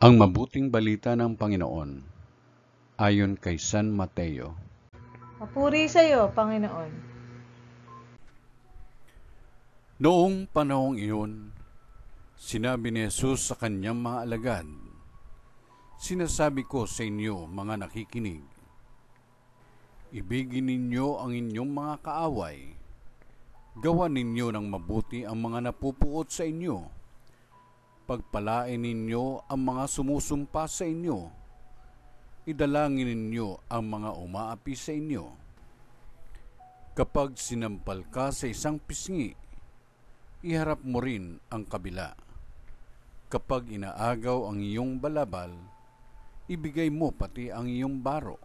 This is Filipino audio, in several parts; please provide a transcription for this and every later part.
Ang mabuting balita ng Panginoon ayon kay San Mateo. Papuri sa iyo, Panginoon. Noong panahong iyon, sinabi ni Jesus sa kanyang mga alagad, "Sinasabi ko sa inyo, mga nakikinig, ibigin ninyo ang inyong mga kaaway, gawan ninyo ng mabuti ang mga napupuot sa inyo, pagpalain ninyo ang mga sumusumpa sa inyo, idalangin ninyo ang mga umaapi sa inyo. Kapag sinampal ka sa isang pisngi, iharap mo rin ang kabila. Kapag inaagaw ang iyong balabal, ibigay mo pati ang iyong baro.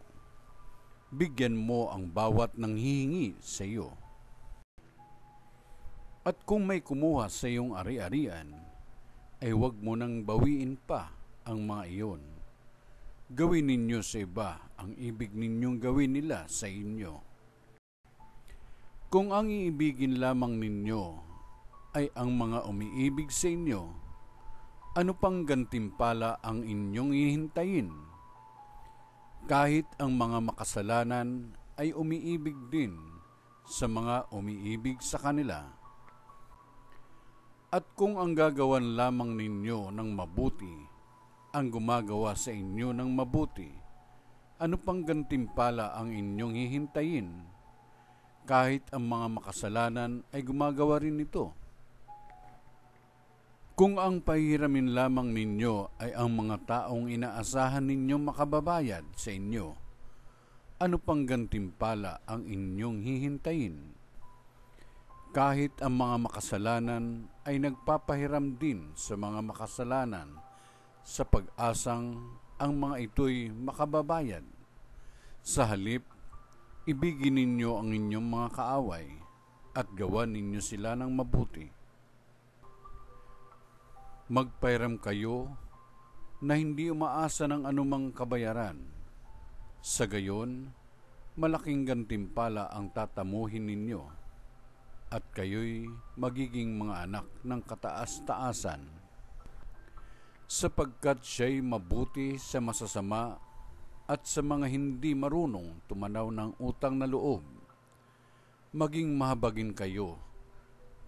Bigyan mo ang bawat nanghihingi sa iyo. At kung may kumuha sa iyong ari-arian, ay huwag mo nang bawiin pa ang mga iyon. Gawin ninyo sa iba ang ibig ninyong gawin nila sa inyo. Kung ang iibigin lamang ninyo ay ang mga umiibig sa inyo, ano pang gantimpala ang inyong hihintayin? Kahit ang mga makasalanan ay umiibig din sa mga umiibig sa kanila. At kung ang gagawan lamang ninyo ng mabuti, ang gumagawa sa inyo ng mabuti, ano pang gantimpala ang inyong hihintayin? Kahit ang mga makasalanan ay gumagawa rin ito. Kung ang pahiramin lamang ninyo ay ang mga taong inaasahan ninyong makababayad sa inyo, ano pang gantimpala ang inyong hihintayin? Kahit ang mga makasalanan ay nagpapahiram din sa mga makasalanan sa pag-asang ang mga ito'y makababayad. Sa halip, ibigin ninyo ang inyong mga kaaway at gawan ninyo sila ng mabuti. Magpahiram kayo na hindi umaasa ng anumang kabayaran. Sa gayon, malaking gantimpala ang tatamuhin ninyo at kayo'y magiging mga anak ng kataas-taasan. Sapagkat siya'y mabuti sa masasama at sa mga hindi marunong tumanaw ng utang na loob. Maging mahabagin kayo,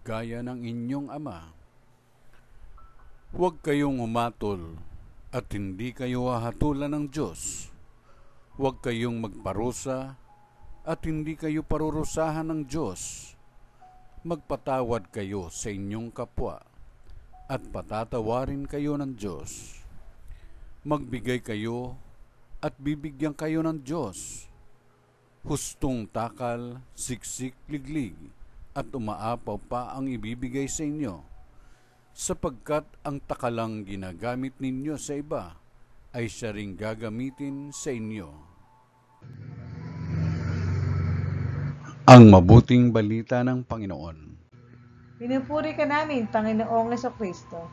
gaya ng inyong ama. Huwag kayong humatol at hindi kayo hahatulan ng Diyos. Huwag kayong magparusa at hindi kayo parurusahan ng Diyos. Magpatawad kayo sa inyong kapwa at patatawarin kayo ng Diyos. Magbigay kayo at bibigyan kayo ng Diyos. Hustong takal, siksik, liglig, at umaapaw pa ang ibibigay sa inyo, sapagkat ang takalang ginagamit ninyo sa iba ay siya ring gagamitin sa inyo. Ang mabuting balita ng Panginoon. Pinupuri ka namin, Panginoong Jesucristo.